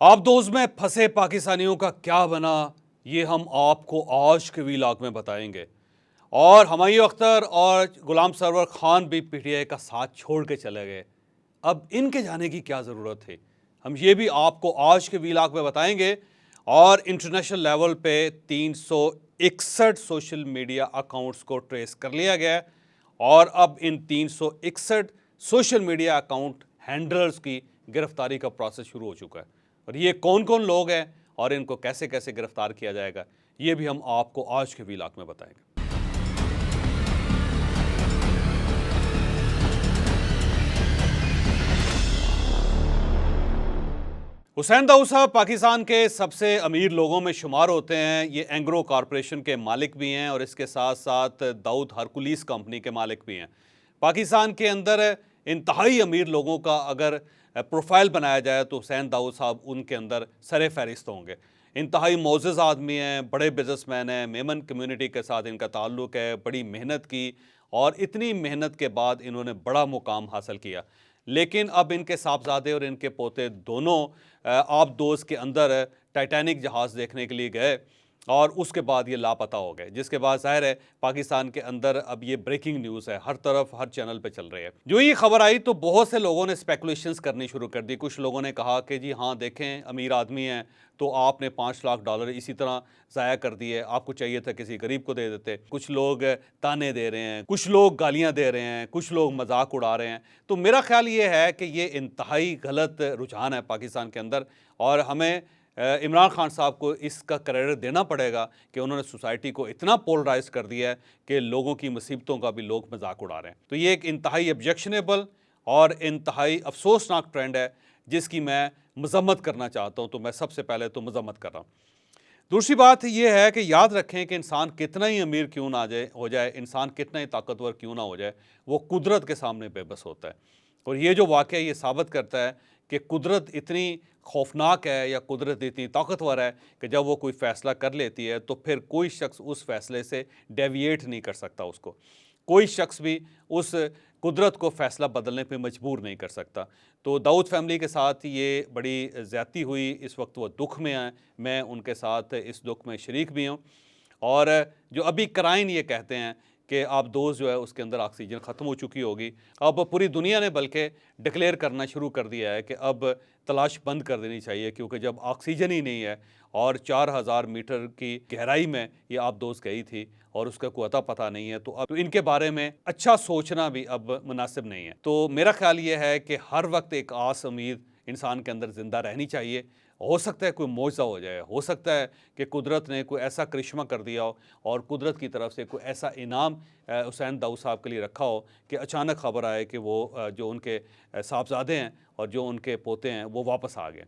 आबदोज़ में फंसे पाकिस्तानियों का क्या बना, ये हम आपको आज के व्लॉग में बताएंगे। और हुमायूं अख्तर और गुलाम सरवर खान भी पीटीआई का साथ छोड़ के चले गए। अब इनके जाने की क्या ज़रूरत थी, हम ये भी आपको आज के व्लॉग में बताएंगे। और इंटरनेशनल लेवल पे 361 सोशल मीडिया अकाउंट्स को ट्रेस कर लिया गया है और अब इन 361 सोशल मीडिया अकाउंट हैंडलर्स की गिरफ्तारी का प्रोसेस शुरू हो चुका है। और ये कौन कौन लोग हैं और इनको कैसे कैसे गिरफ्तार किया जाएगा, ये भी हम आपको आज के व्लॉग में बताएंगे। हुसैन दाऊद साहब पाकिस्तान के सबसे अमीर लोगों में शुमार होते हैं। ये एंग्रो कॉरपोरेशन के मालिक भी हैं और इसके साथ साथ दाऊद हरकुलिस कंपनी के मालिक भी हैं। पाकिस्तान के अंदर इंतहाई अमीर लोगों का अगर प्रोफाइल बनाया जाए तो हुसैन दाऊद साहब उनके अंदर सरे फहरिस्त होंगे। इंतहाई मोअज़्ज़ज़ आदमी हैं, बड़े बिजनेसमैन हैं, मेमन कम्युनिटी के साथ इनका ताल्लुक़ है, बड़ी मेहनत की और इतनी मेहनत के बाद इन्होंने बड़ा मुकाम हासिल किया। लेकिन अब इनके साहबजादे और इनके पोते दोनों आबदोज़ के अंदर टाइटैनिक जहाज़ देखने के लिए गए और उसके बाद ये लापता हो गए, जिसके बाद ज़ाहिर है पाकिस्तान के अंदर अब ये ब्रेकिंग न्यूज़ है, हर तरफ हर चैनल पे चल रही है। जो ये खबर आई तो बहुत से लोगों ने स्पेकुलेशंस करनी शुरू कर दी। कुछ लोगों ने कहा कि जी हाँ देखें, अमीर आदमी हैं तो आपने $5 लाख इसी तरह ज़ाया कर दिए, आपको चाहिए था किसी गरीब को दे देते। कुछ लोग ताने दे रहे हैं, कुछ लोग गालियाँ दे रहे हैं, कुछ लोग मजाक उड़ा रहे हैं। तो मेरा ख्याल ये है कि ये इंतहाई गलत रुझान है पाकिस्तान के अंदर और हमें इमरान खान साहब को इसका क्रेडिट देना पड़ेगा कि उन्होंने सोसाइटी को इतना पोलराइज कर दिया है कि लोगों की मुसीबतों का भी लोग मजाक उड़ा रहे हैं। तो ये एक इंतहाई ऑब्जेक्शनेबल और इंतहाई अफसोसनाक ट्रेंड है जिसकी मैं मजम्मत करना चाहता हूँ। तो मैं सबसे पहले तो मजम्मत कर रहा हूँ। दूसरी बात यह है कि याद रखें कि इंसान कितना ही अमीर क्यों ना हो जाए, इंसान कितना ही ताकतवर क्यों ना हो जाए, वो कुदरत के सामने बेबस होता है। और ये जो वाक़या ये साबित करता है कि कुदरत इतनी खौफनाक है या कुदरत इतनी ताकतवर है कि जब वो कोई फ़ैसला कर लेती है तो फिर कोई शख्स उस फ़ैसले से डेविएट नहीं कर सकता उसको। कोई शख्स भी उस कुदरत को फ़ैसला बदलने पे मजबूर नहीं कर सकता। तो दाऊद फैमिली के साथ ये बड़ी ज़्यादती हुई, इस वक्त वो दुख में हैं, मैं उनके साथ इस दुख में शरीक भी हूँ। और जो अभी क्राइन ये कहते हैं कि आबदोज़ जो है उसके अंदर ऑक्सीजन ख़त्म हो चुकी होगी। अब पूरी दुनिया ने बल्कि डिक्लेयर करना शुरू कर दिया है कि अब तलाश बंद कर देनी चाहिए, क्योंकि जब ऑक्सीजन ही नहीं है और 4000 मीटर की गहराई में ये आबदोज़ गई थी और उसका कोई अता पता नहीं है, तो अब तो इनके बारे में अच्छा सोचना भी अब मुनासिब नहीं है। तो मेरा ख्याल ये है कि हर वक्त एक आस उम्मीद इंसान के अंदर ज़िंदा रहनी चाहिए। हो सकता है कोई मौजज़ा हो जाए, हो सकता है कि कुदरत ने कोई ऐसा करिश्मा कर दिया हो और कुदरत की तरफ से कोई ऐसा इनाम हुसैन दाऊद साहब के लिए रखा हो कि अचानक खबर आए कि वो जो उनके साहबजादे हैं और जो उनके पोते हैं वो वापस आ गए।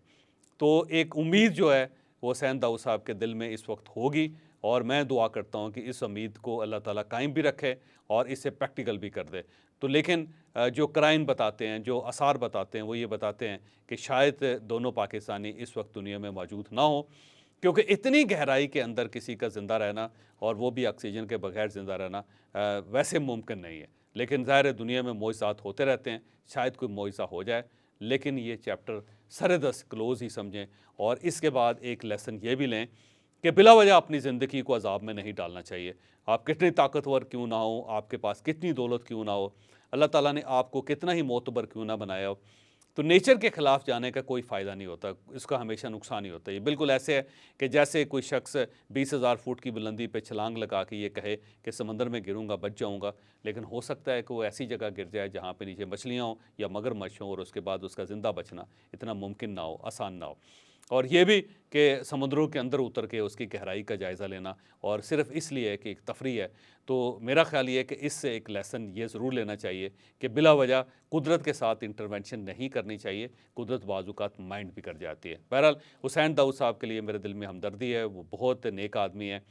तो एक उम्मीद जो है वो हुसैन दाऊद साहब के दिल में इस वक्त होगी और मैं दुआ करता हूँ कि इस उम्मीद को अल्लाह ताला कायम भी रखे और इसे प्रैक्टिकल भी कर दे। तो लेकिन जो क्राइन बताते हैं, जो आसार बताते हैं, वो ये बताते हैं कि शायद दोनों पाकिस्तानी इस वक्त दुनिया में मौजूद ना हो, क्योंकि इतनी गहराई के अंदर किसी का ज़िंदा रहना और वो भी ऑक्सीजन के बगैर ज़िंदा रहना वैसे मुमकिन नहीं है। लेकिन ज़ाहिर है दुनिया में मौजज़ात होते रहते हैं, शायद कोई मौजज़ा हो जाए। लेकिन ये चैप्टर सरे-दस्त क्लोज़ ही समझें और इसके बाद एक लेसन ये भी लें कि बिला वजह अपनी ज़िंदगी को अज़ाब में नहीं डालना चाहिए। आप कितने ताकतवर क्यों ना हो, आपके पास कितनी दौलत क्यों ना हो, अल्लाह ताला ने आपको कितना ही मोतबर क्यों ना बनाया हो, तो नेचर के ख़िलाफ़ जाने का कोई फ़ायदा नहीं होता, इसका हमेशा नुकसान ही होता है। ये बिल्कुल ऐसे है कि जैसे कोई शख्स 20,000 फुट की बुलंदी पे छलांग लगा के ये कहे कि समंदर में गिरूंगा बच जाऊंगा, लेकिन हो सकता है कि वो ऐसी जगह गिर जाए जहाँ पे नीचे मछलियाँ हों या मगरमच्छ हों और उसके बाद उसका ज़िंदा बचना इतना मुमकिन ना हो, आसान ना हो। और ये भी कि समुद्रों के अंदर उतर के उसकी गहराई का जायज़ा लेना और सिर्फ़ इसलिए कि एक तफरी है। तो मेरा ख़्याल ये है कि इससे एक लेसन ये ज़रूर लेना चाहिए कि बिला वजह कुदरत के साथ इंटरवेंशन नहीं करनी चाहिए। कुदरत बाज़-औक़ात माइंड भी कर जाती है। बहरहाल हुसैन दाऊद साहब के लिए मेरे दिल में हमदर्दी है, वो बहुत नेक आदमी है,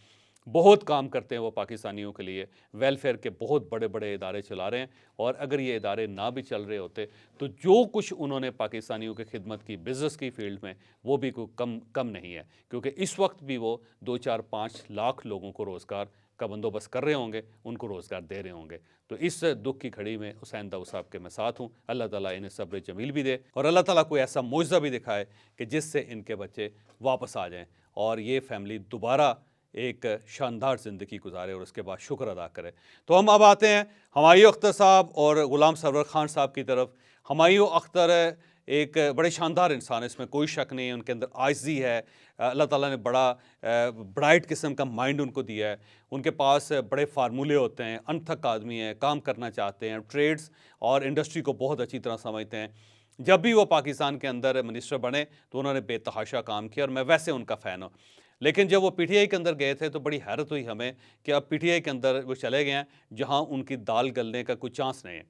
बहुत काम करते हैं वो पाकिस्तानियों के लिए, वेलफेयर के बहुत बड़े-बड़े इदारे चला रहे हैं। और अगर ये इदारे ना भी चल रहे होते तो जो कुछ उन्होंने पाकिस्तानियों की खिदमत की बिज़नेस की फ़ील्ड में, वो भी कोई कम कम नहीं है, क्योंकि इस वक्त भी वो 2, 4, 5 लाख लोगों को रोज़गार का बंदोबस्त कर रहे होंगे, उनको रोज़गार दे रहे होंगे। तो इस दुख की घड़ी में हुसैन दाऊद साहब के मैं साथ हूँ। अल्लाह ताला इन्हें सब्र जमील भी दे और अल्लाह ताला कोई ऐसा मुआवजा भी दिखाए कि जिससे इनके बच्चे वापस आ जाएँ और ये फैमिली दोबारा एक शानदार ज़िंदगी गुजारे और उसके बाद शुक्र अदा करे। तो हम अब आते हैं हुमायूं अख्तर साहब और ग़ुलाम सरवर ख़ान साहब की तरफ। हुमायूं अख्तर एक बड़े शानदार इंसान है, इसमें कोई शक नहीं है। उनके अंदर आजिज़ी है। अल्लाह ताला ने बड़ा ब्राइट किस्म का माइंड उनको दिया है। उनके पास बड़े फार्मूले होते हैं, अनथक आदमी हैं, काम करना चाहते हैं, ट्रेड्स और इंडस्ट्री को बहुत अच्छी तरह समझते हैं। जब भी वो पाकिस्तान के अंदर मिनिस्टर बने तो उन्होंने बेतहाशा काम किया और मैं वैसे उनका फ़ैन हूँ। लेकिन जब वो पीटीआई के अंदर गए थे तो बड़ी हैरत हुई हमें कि अब पीटीआई के अंदर वो चले गए हैं जहाँ उनकी दाल गलने का कोई चांस नहीं है।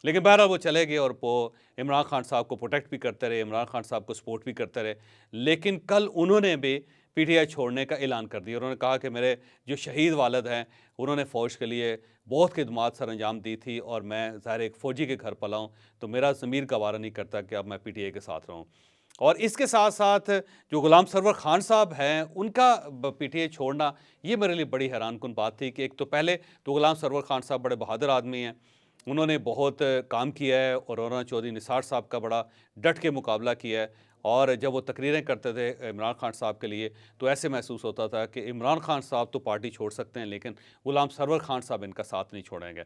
लेकिन बहरहाल वो चले गए और वो इमरान खान साहब को प्रोटेक्ट भी करते रहे, इमरान खान साहब को सपोर्ट भी करते रहे। लेकिन कल उन्होंने भी पीटीआई छोड़ने का ऐलान कर दिया। उन्होंने कहा कि मेरे जो शहीद वालिद हैं उन्होंने फ़ौज के लिए बहुत खिदमात सर अंजाम दी थी और मैं ज़ाहिर एक फ़ौजी के घर पला हूँ, तो मेरा ज़मीर गवारा नहीं करता कि अब मैं पीटीआई के साथ रहूँ। और इसके साथ साथ जो ग़ुलाम सरवर ख़ान साहब हैं उनका पीटीआई छोड़ना ये मेरे लिए बड़ी हैरानकुन बात थी कि एक तो पहले तो ग़ुलाम सरवर ख़ान साहब बड़े बहादुर आदमी हैं, उन्होंने बहुत काम किया है और उन्होंने चौधरी निसार साहब का बड़ा डट के मुकाबला किया है। और जब वो तकरीरें करते थे इमरान खान साहब के लिए तो ऐसे महसूस होता था कि इमरान खान साहब तो पार्टी छोड़ सकते हैं लेकिन ग़ुलाम सरवर ख़ान साहब इनका साथ नहीं छोड़ेंगे।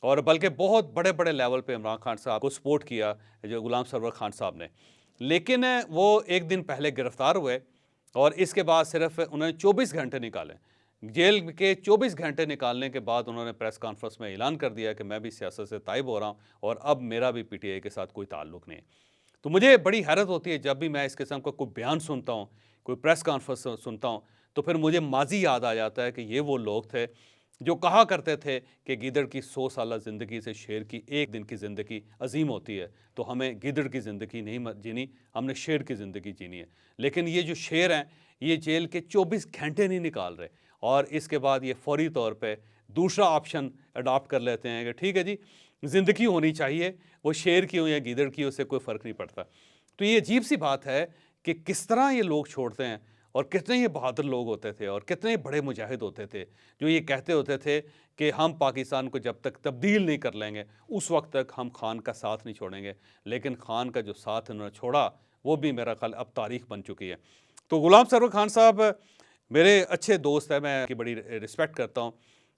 और बल्कि बहुत बड़े बड़े लेवल पे इमरान खान साहब को सपोर्ट किया जो ग़ुलाम सरवर ख़ान साहब ने। लेकिन वो एक दिन पहले गिरफ़्तार हुए और इसके बाद सिर्फ उन्होंने 24 घंटे निकाले। जेल के 24 घंटे निकालने के बाद उन्होंने प्रेस कॉन्फ्रेंस में ऐलान कर दिया कि मैं भी सियासत से ताइब हो रहा हूँ और अब मेरा भी पीटीआई के साथ कोई ताल्लुक़ नहीं है। तो मुझे बड़ी हैरत होती है जब भी मैं इस किस्म का कोई बयान सुनता हूँ, कोई प्रेस कॉन्फ्रेंस सुनता हूँ, तो फिर मुझे माज़ी याद आ जाता है कि ये वो लोग थे जो कहा करते थे कि गीदड़ की 100 साला ज़िंदगी से शेर की एक दिन की ज़िंदगी अजीम होती है। तो हमें गीदड़ की ज़िंदगी नहीं जीनी, हमने शेर की ज़िंदगी जीनी है। लेकिन ये जो शेर हैं ये जेल के 24 घंटे नहीं निकाल रहे और इसके बाद ये फौरी तौर पे दूसरा ऑप्शन अडॉप्ट कर लेते हैं कि ठीक है जी, ज़िंदगी होनी चाहिए, वो शेर की हो या गीदड़ की, उससे कोई फ़र्क नहीं पड़ता। तो ये अजीब सी बात है कि किस तरह ये लोग छोड़ते हैं और कितने ये बहादुर लोग होते थे और कितने बड़े मुजाहिद होते थे जो ये कहते होते थे कि हम पाकिस्तान को जब तक तब्दील नहीं कर लेंगे उस वक्त तक हम खान का साथ नहीं छोड़ेंगे। लेकिन खान का जो साथ इन्होंने छोड़ा वो भी मेरा ख्याल अब तारीख बन चुकी है। तो ग़ुलाम सरवर ख़ान साहब मेरे अच्छे दोस्त हैं, मैं उनकी बड़ी रिस्पेक्ट करता हूँ,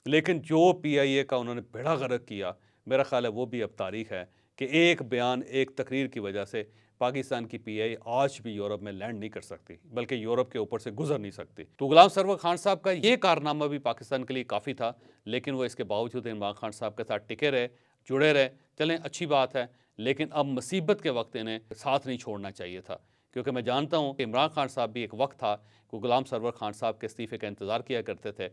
लेकिन जो पीआईए का उन्होंने बेड़ा गर्क किया मेरा ख्याल है वो भी अब तारीख है कि एक बयान, एक तकरीर की वजह से पाकिस्तान की पीआई आज भी यूरोप में लैंड नहीं कर सकती, बल्कि यूरोप के ऊपर से गुजर नहीं सकती। तो ग़ुलाम सरवर ख़ान साहब का ये कारनामा भी पाकिस्तान के लिए काफ़ी था, लेकिन वो इसके बावजूद इमरान खान साहब के साथ टिके रहे, जुड़े रहे। चलें, अच्छी बात है, लेकिन अब मुसीबत के वक्त इन्हें साथ नहीं छोड़ना चाहिए था, क्योंकि मैं जानता हूँ कि इमरान खान साहब भी एक वक्त था कि ग़ुलाम सरवर ख़ान साहब के इस्तीफ़े का इंतज़ार किया करते थे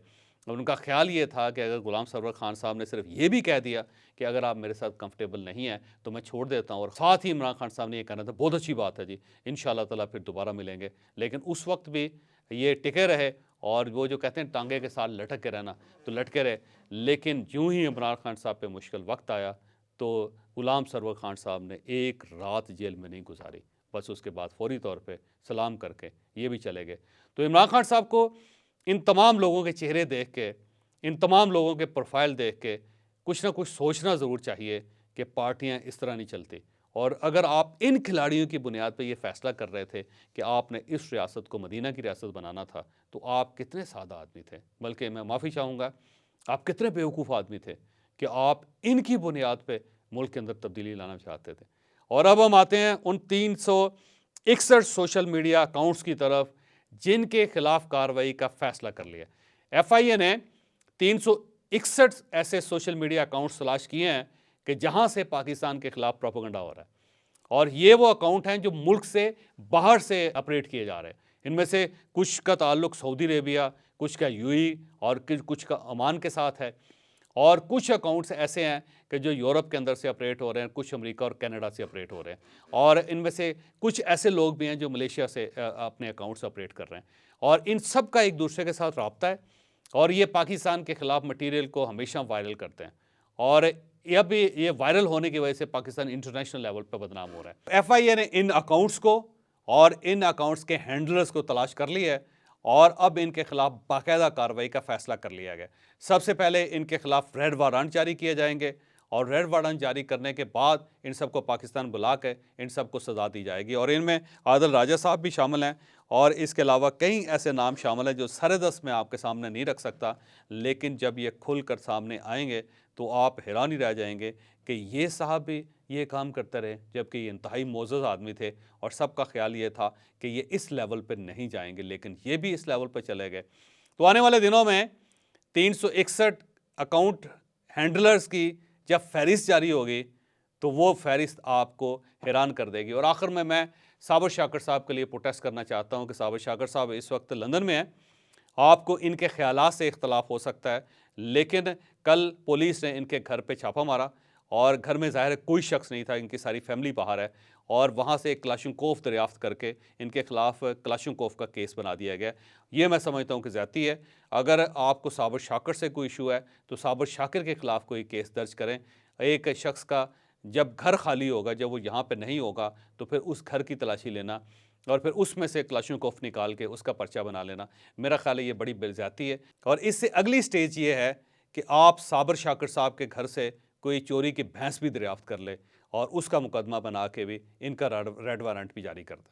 और उनका ख्याल ये था कि अगर ग़ुलाम सरवर ख़ान साहब ने सिर्फ ये भी कह दिया कि अगर आप मेरे साथ कंफर्टेबल नहीं हैं तो मैं छोड़ देता हूँ, और साथ ही इमरान खान साहब ने ये कहना था बहुत अच्छी बात है जी, इंशाअल्लाह ताला फिर दोबारा मिलेंगे। लेकिन उस वक्त भी ये टिके रहे और वो जो कहते हैं टांगे के साथ लटक के रहना, तो लटके रहे। लेकिन यूँ ही इमरान खान साहब पे मुश्किल वक्त आया तो ग़ुलाम सरवर ख़ान साहब ने एक रात जेल में नहीं गुजारी, बस उसके बाद फौरी तौर पे सलाम करके ये भी चले गए। तो इमरान खान साहब को इन तमाम लोगों के चेहरे देख के, इन तमाम लोगों के प्रोफाइल देख के कुछ ना कुछ सोचना ज़रूर चाहिए कि पार्टियां इस तरह नहीं चलती। और अगर आप इन खिलाड़ियों की बुनियाद पर यह फ़ैसला कर रहे थे कि आपने इस रियासत को मदीना की रियासत बनाना था, तो आप कितने सादा आदमी थे, बल्कि मैं माफ़ी चाहूँगा आप कितने बेवकूफ़ आदमी थे कि आप इनकी बुनियाद पर मुल्क के अंदर तब्दीली लाना चाहते थे। और अब हम आते हैं उन 361 सोशल मीडिया अकाउंट्स की तरफ जिनके खिलाफ कार्रवाई का फैसला कर लिया। एफआईए ने 361 ऐसे सोशल मीडिया अकाउंट्स तलाश किए हैं कि जहां से पाकिस्तान के खिलाफ प्रोपेगेंडा हो रहा है, और ये वो अकाउंट हैं जो मुल्क से बाहर से ऑपरेट किए जा रहे हैं। इनमें से कुछ का ताल्लुक सऊदी अरेबिया, कुछ का यूएई और कुछ का ओमान के साथ है, और कुछ अकाउंट्स ऐसे हैं कि जो यूरोप के अंदर से ऑपरेट हो रहे हैं, कुछ अमेरिका और कनाडा से ऑपरेट हो रहे हैं, और इनमें से कुछ ऐसे लोग भी हैं जो मलेशिया से अपने अकाउंट्स ऑपरेट कर रहे हैं। और इन सब का एक दूसरे के साथ रब्ता है और ये पाकिस्तान के ख़िलाफ़ मटीरियल को हमेशा वायरल करते हैं, और अब ये वायरल होने की वजह से पाकिस्तान इंटरनेशनल लेवल पर बदनाम हो रहा है। एफआईए ने इन अकाउंट्स को और इन अकाउंट्स के हैंडलर्स को तलाश कर लिया है और अब इनके खिलाफ बाकायदा कार्रवाई का फैसला कर लिया गया। सबसे पहले इनके खिलाफ रेड वारंट जारी किए जाएंगे और रेड वारंट जारी करने के बाद इन सबको पाकिस्तान बुला के इन सबको सज़ा दी जाएगी और इनमें आदिल राजा साहब भी शामिल हैं और इसके अलावा कई ऐसे नाम शामिल हैं जो सरदस्त में आपके सामने नहीं रख सकता, लेकिन जब ये खुल कर सामने आएंगे तो आप हैरान ही रह जाएंगे कि ये साहब भी ये काम करते रहे, जबकि ये इंतहाई मोअज़्ज़ज़ आदमी थे और सबका ख्याल ये था कि ये इस लेवल पर नहीं जाएंगे, लेकिन ये भी इस लेवल पर चले गए। तो आने वाले दिनों में 361 अकाउंट हैंडलर्स की जब फहरिस्त जारी होगी तो वो फहरिस्त आपको हैरान कर देगी। और आखिर में मैं साबिर शाकिर साहब के लिए प्रोटेस्ट करना चाहता हूँ कि साबिर शाकिर साहब इस वक्त लंदन में हैं, आपको इनके ख्यालात से इख्तलाफ हो सकता है, लेकिन कल पुलिस ने इनके घर पे छापा मारा और घर में ज़ाहिर है कोई शख्स नहीं था, इनकी सारी फैमिली बाहर है और वहाँ से एक क्लाशनकोफ दरियाफ्त करके इनके खिलाफ क्लाशनकोफ का केस बना दिया गया। ये मैं समझता हूँ कि ज़्यादती है। अगर आपको साबिर शाकिर से कोई इशू है तो साबिर शाकिर के खिलाफ कोई केस दर्ज करें। एक शख्स का जब घर खाली होगा, जब वो यहाँ पे नहीं होगा, तो फिर उस घर की तलाशी लेना और फिर उसमें से क्लाशनकोफ निकाल के उसका पर्चा बना लेना, मेरा ख्याल है ये बड़ी बेइज्जती है। और इससे अगली स्टेज ये है कि आप साबिर शाकिर साहब के घर से कोई चोरी की भैंस भी दरियाफ्त कर ले और उसका मुकदमा बना के भी इनका रेड वारंट भी जारी कर दें।